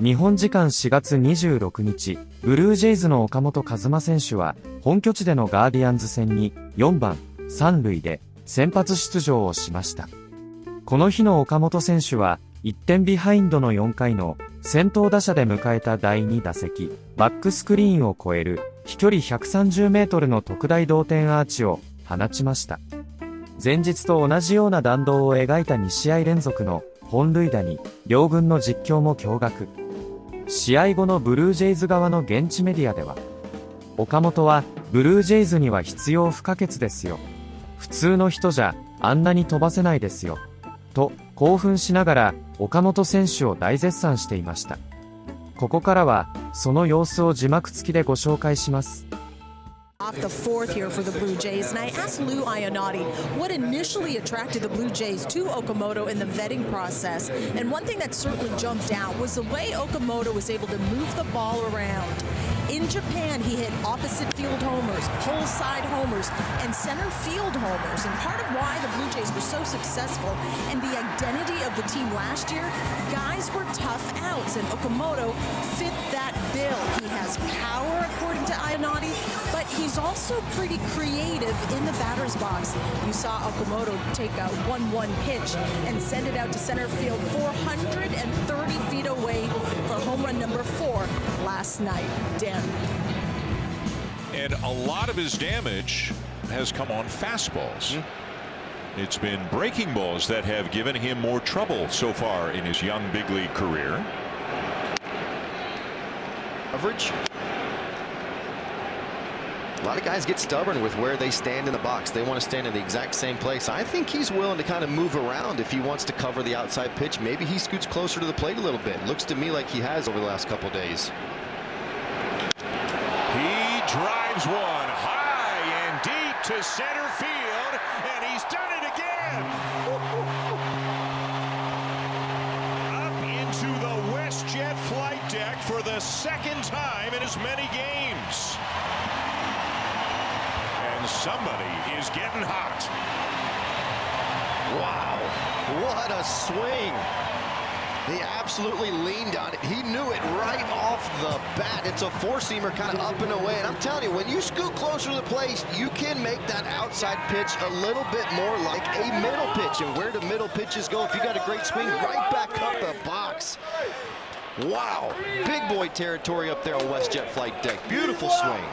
日本時間4月26日、ブルージェイズの岡本和真選手は、本拠地でのガーディアンズ戦に4番、3塁で先発出場をしました。この日の岡本選手は、1点ビハインドの4回の先頭打者で迎えた第2打席、バックスクリーンを越える飛距離130メートルの特大同点アーチを放ちました。前日と同じような弾道を描いた2試合連続の本塁打に、両軍の実況も驚愕。試合後のブルージェイズ側の現地メディアでは、岡本は、ブルージェイズには必要不可欠ですよ。普通の人じゃ、あんなに飛ばせないですよ。と、興奮しながら、岡本選手を大絶賛していました。ここからは、その様子を字幕付きでご紹介します。Off the fourth here for the Blue Jays, and I asked Lou Ionati what initially attracted the Blue Jays to Okamoto in the vetting process, and one thing that certainly jumped out was the way Okamoto was able to move the ball around. In Japan, he hit opposite field homers, pull side homers, and center field homers. And part of why the Blue Jays were so successful and the identity of the team last year, guys were tough outs, and Okamoto fit that bill. He has power, according to Ionati, but he's also pretty creative in the batter's box. You saw Okamoto take a 1-1 pitch and send it out to center field 430 feet away for home run number 4 last night. Dan. And a lot of his damage has come on fastballs. It's been breaking balls that have given him more trouble so far in his young big league career. Coverage. A lot of guys get stubborn with where they stand in the box. They want to stand in the exact same place. I think he's willing to kind of move around if he wants to cover the outside pitch. Maybe he scoots closer to the plate a little bit. Looks to me like he has over the last couple days. He drives one high and deep to center field, and he's done it again. Up into the WestJet flight deck for the second time in as many games. And somebody is getting hot. Wow, what a swing. He absolutely leaned on it. He knew it right off the bat. It's a four-seamer kind of up and away. And I'm telling you, when you scoot closer to the plate, you can make that outside pitch a little bit more like a middle pitch. And where do middle pitches go? If you got a great swing, right back up the box. Wow, big boy territory up there on WestJet flight deck. Beautiful swing.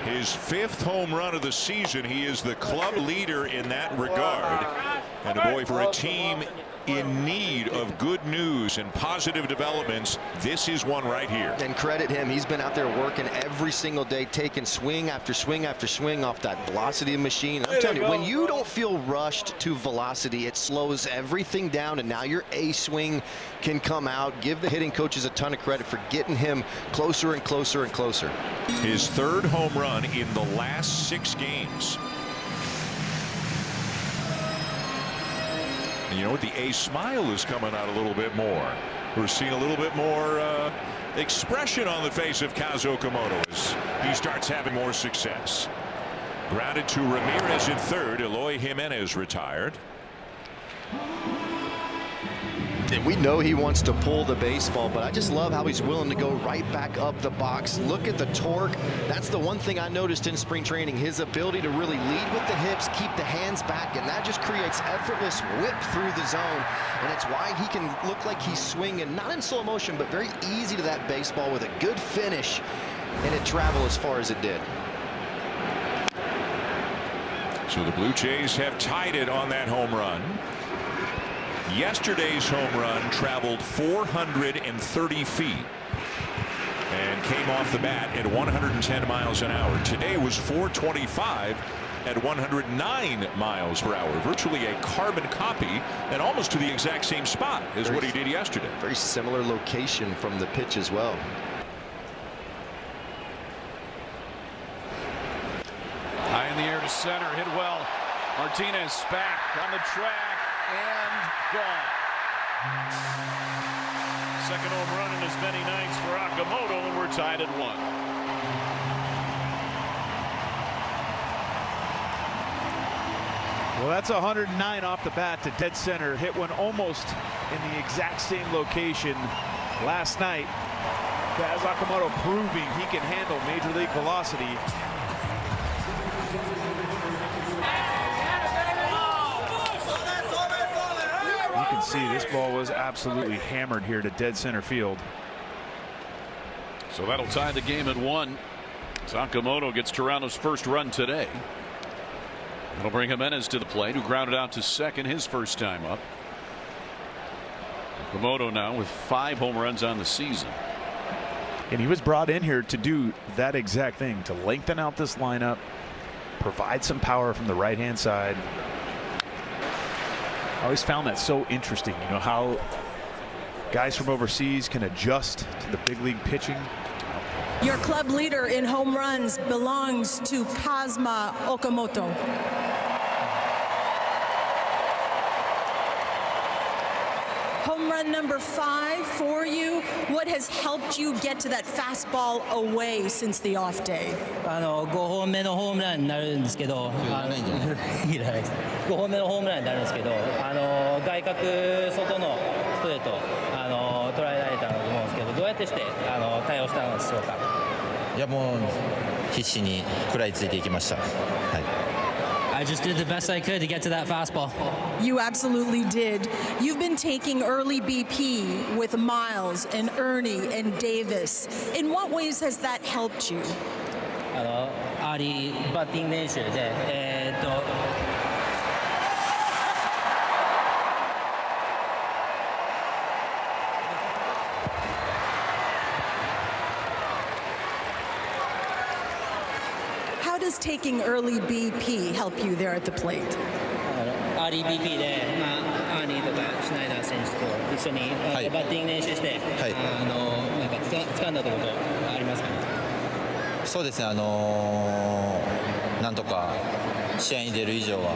His 5th home run of the season. He is the club leader in that regard. And boy, for a team in need of good news and positive developments, this is one right here. And credit him. He's been out there working every single day, taking swing after swing after swing off that velocity machine. I'm telling you, when you don't feel rushed to velocity, it slows everything down, and now your A swing can come out. Give the hitting coaches a ton of credit for getting him closer and closer and closer. His 3rd home run in the last 6 games. And you know what? The A smile is coming out a little bit more. We're seeing a little bit more expression on the face of Kaz Okamoto as he starts having more success. Grounded to Ramirez in 3rd. Eloy Jimenez retired. And we know he wants to pull the baseball, but I just love how he's willing to go right back up the box. Look at the torque. That's the one thing I noticed in spring training, his ability to really lead with the hips, keep the hands back, and that just creates effortless whip through the zone. And it's why he can look like he's swinging, not in slow motion, but very easy to that baseball with a good finish, and it traveled as far as it did. So the Blue Jays have tied it on that home run. Yesterday's home run traveled 430 feet and came off the bat at 110 miles an hour. Today was 425 at 109 miles per hour. Virtually a carbon copy and almost to the exact same spot as what he did yesterday. Very similar location from the pitch as well. High in the air to center, hit well. Martinez back on the track. And gone. Second home run in as many nights for Okamoto, and we're tied at 1. Well, that's 109 off the bat to dead center. Hit one almost in the exact same location last night. Kaz Okamoto proving he can handle major league velocity. You can see this ball was absolutely hammered here to dead center field. So that'll tie the game at 1. Okamoto gets Toronto's first run today. That'll bring Jimenez to the plate, who grounded out to second his first time up. Okamoto now with 5 home runs on the season. And he was brought in here to do that exact thing, to lengthen out this lineup, provide some power from the right-hand side. I always found that so interesting, you know, how guys from overseas can adjust to the big league pitching. Your club leader in home runs belongs to Kazuma Okamoto. Home run number 5 for you. What has helped you get to that fastball away since the off day? 5本目のホームランになるんですけど、いらないです。5本目のホームランになるんですけど、外角外のストレート捉えられたと思うんですけど、どうやってして対応したのでしょうか。いやもう必死に食らいついていきました。はい。I just did the best I could to get to that fastball. You absolutely did. You've been taking early BP with Miles and Ernie and Davis. In what ways has that helped you? アーリーバッティング練習で、How does taking early BP help you there at the plate? アーリー BP で、アーニーとかシュナイダー選手と一緒に、バッティング練習して、なんか掴んだところありますかね。そうですね、なんとか試合に出る以上は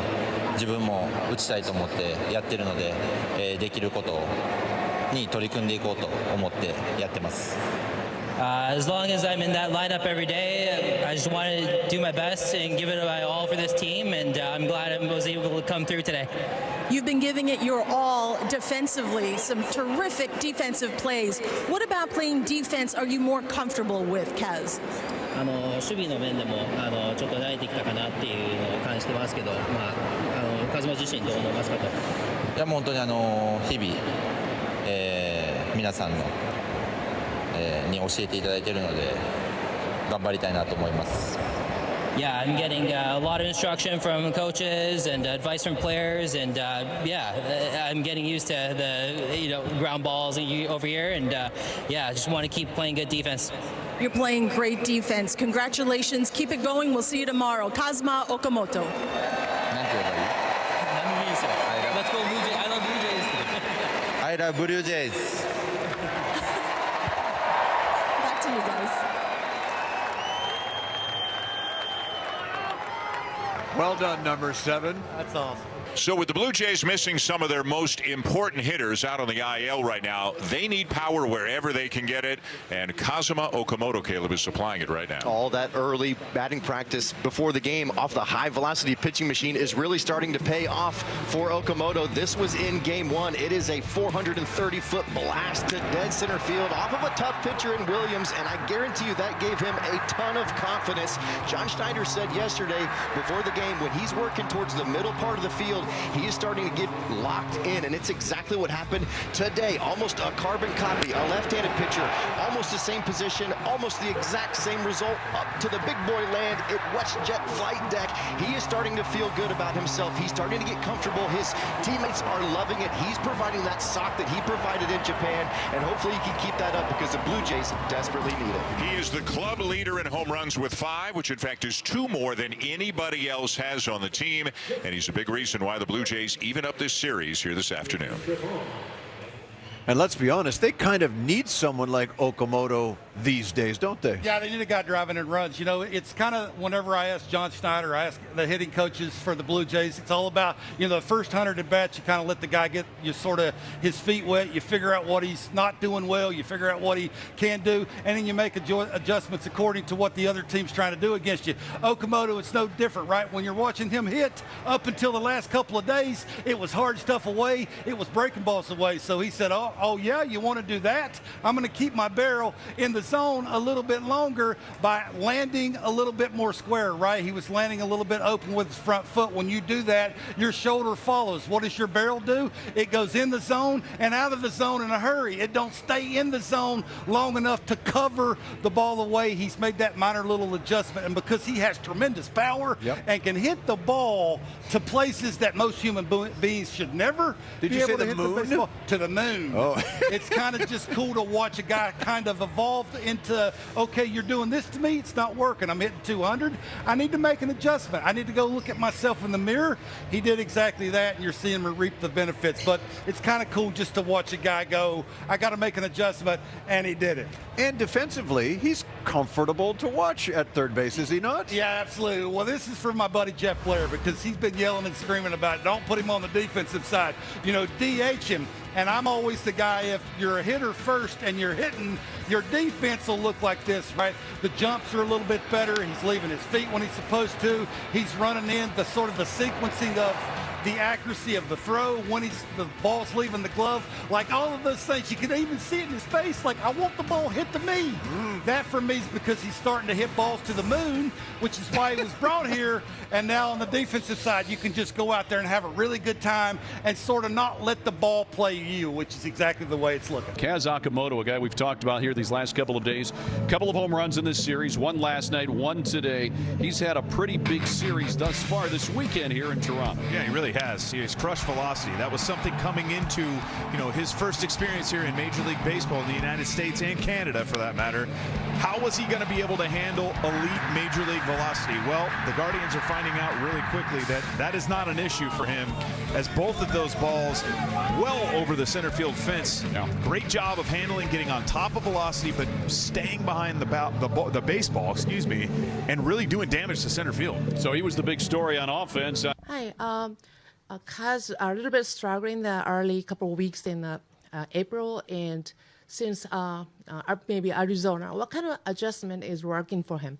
自分も打ちたいと思ってやってるので、できることに取り組んでいこうと思ってやってます。As long as I'm in that lineup every day, I just want to do my best and give it my all for this team, and I'm glad I was able to come through today. You've been giving it your all defensively, some terrific defensive plays. What about playing defense are you more comfortable with, Kaz? 守備の面でもちょっと慣れてきたかなっていうのを感じてますけど、カズマ自身どう思いますかと。いやもう本当に日々、皆さんのに教えていただいているので頑張りたいなと思います。Yeah, I'm getting a lot of instruction from coaches and advice from players, and yeah, I'm getting used to the ground balls over here, and yeah, I just want to keep playing good defense. You're playing great defense. Congratulations. Keep it going. We'll see you tomorrow. Kazuma Okamoto. なんて言えばいい？何でもいいですよ。Let's go Blue Jays. I love Blue Jays. I love Blue Jays. Back to you guys. Well done, number 7. That's awesome. So with the Blue Jays missing some of their most important hitters out on the IL right now, they need power wherever they can get it, and Kazuma Okamoto, Caleb, is supplying it right now. All that early batting practice before the game off the high-velocity pitching machine is really starting to pay off for Okamoto. This was in Game 1. It is a 430-foot blast to dead center field off of a tough pitcher in Williams, and I guarantee you that gave him a ton of confidence. John Schneider said yesterday before the game, when he's working towards the middle part of the field, he is starting to get locked in, and it's exactly what happened today. Almost a carbon copy, a left-handed pitcher, almost the same position, almost the exact same result, up to the big boy land at WestJet flight deck. He is starting to feel good about himself. He's starting to get comfortable. His teammates are loving it. He's providing that sock that he provided in Japan, and hopefully he can keep that up because the Blue Jays desperately need it. He is the club leader in home runs with 5, which in fact is 2 more than anybody else has on the team, and he's a big reason why the Blue Jays even up this series here this afternoon. And let's be honest, they kind of need someone like Okamoto these days, don't they? Yeah, they need a guy driving and runs. You know, it's kind of whenever I ask John Schneider, I ask the hitting coaches for the Blue Jays, it's all about, you know, the first 100 at bats, you kind of let the guy get you sort of his feet wet. You figure out what he's not doing well. You figure out what he can do, and then you make adjustments according to what the other team's trying to do against you. Okamoto, it's no different, right? When you're watching him hit up until the last couple of days, it was hard stuff away. It was breaking balls away. So he said, oh yeah, you want to do that? I'm going to keep my barrel in the zone a little bit longer by landing a little bit more square, right? He was landing a little bit open with his front foot. When you do that, your shoulder follows. What does your barrel do? It goes in the zone and out of the zone in a hurry. It don't stay in the zone long enough to cover the ball away. He's made that minor little adjustment, and because he has tremendous power and can hit the ball to places that most human beings should never be able to hit the baseball. To the moon. Oh. It's kind of just cool to watch a guy kind of evolve into, okay, you're doing this to me, it's not working. I'm hitting 200. I need to make an adjustment. I need to go look at myself in the mirror. He did exactly that, and you're seeing him reap the benefits. But it's kind of cool just to watch a guy go, I got to make an adjustment, and he did it. And defensively, he's comfortable to watch at third base, is he not? Yeah, absolutely. Well, this is for my buddy Jeff Blair, because he's been yelling and screaming about it. Don't put him on the defensive side. You know, DH him. And I'm always the guy, if you're a hitter first and you're hitting, your defense will look like this, right? The jumps are a little bit better. He's leaving his feet when he's supposed to. He's running in the sort of the sequencing of the accuracy of the throw, when the ball's leaving the glove, like all of those things. You can even see it in his face, like, I want the ball hit to me. That for me is because he's starting to hit balls to the moon, which is why he was brought here. And now on the defensive side, you can just go out there and have a really good time and sort of not let the ball play you, which is exactly the way it's looking. Kaz Okamoto, a guy we've talked about here these last couple of days. Couple of home runs in this series, one last night, one today. He's had a pretty big series thus far this weekend here in Toronto. Yeah, he really has. He's crushed velocity. That was something coming into, you know, his first experience here in Major League Baseball in the United States and Canada, for that matter. How was he going to be able to handle elite Major League velocity? Well, the Guardians are finding out really quickly that that is not an issue for him, as both of those balls well over the center field fence. Great job of handling, getting on top of velocity, but staying behind the baseball, excuse me, and really doing damage to center field. So he was the big story on offense. Hi, Kaz a little bit struggling the early couple of weeks in April, and since maybe Arizona, what kind of adjustment is working for him?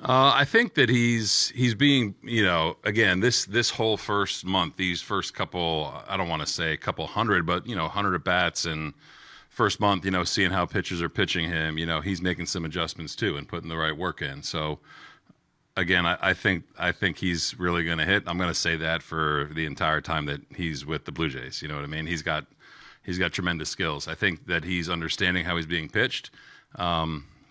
I think that he's being, you know, again, this whole first month, these first couple, I don't want to say a couple hundred, but, you know, 100 at bats and first month, you know, seeing how pitchers are pitching him, you know, he's making some adjustments too and putting the right work in. So again, I think he's really going to hit. I'm going to say that for the entire time that he's with the Blue Jays. You know what I mean? He's got tremendous skills. I think that he's understanding how he's being pitched.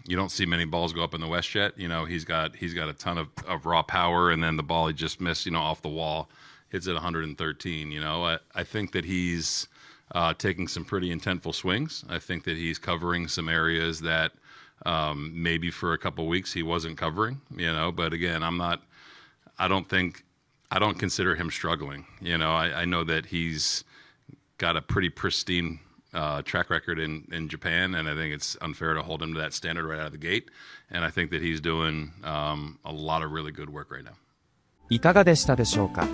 You don't see many balls go up in the West yet. You know, he's got a ton of raw power, and then the ball he just missed, you know, off the wall, hits at 113. You know, I think that he's taking some pretty intentful swings. I think that he's covering some areas that maybe for a couple weeks he wasn't covering. You know, but again, I don't consider him struggling. You know, I know that he's got a pretty pristine track record in Japan, and I think it's unfair to hold him to that standard right out of the gate. And I think that he's doing a lot of really good work right now. いかがでしたでしょうか。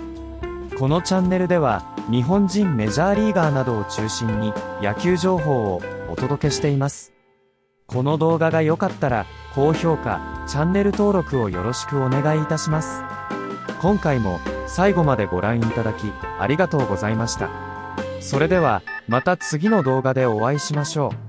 このチャンネルでは日本人メジャーリーガーなどを中心に野球情報をお届けしています。この動画が良かったら高評価、チャンネル登録をよろしくお願いいたします。今回も最後までご覧いただきありがとうございました。それではまた次の動画でお会いしましょう。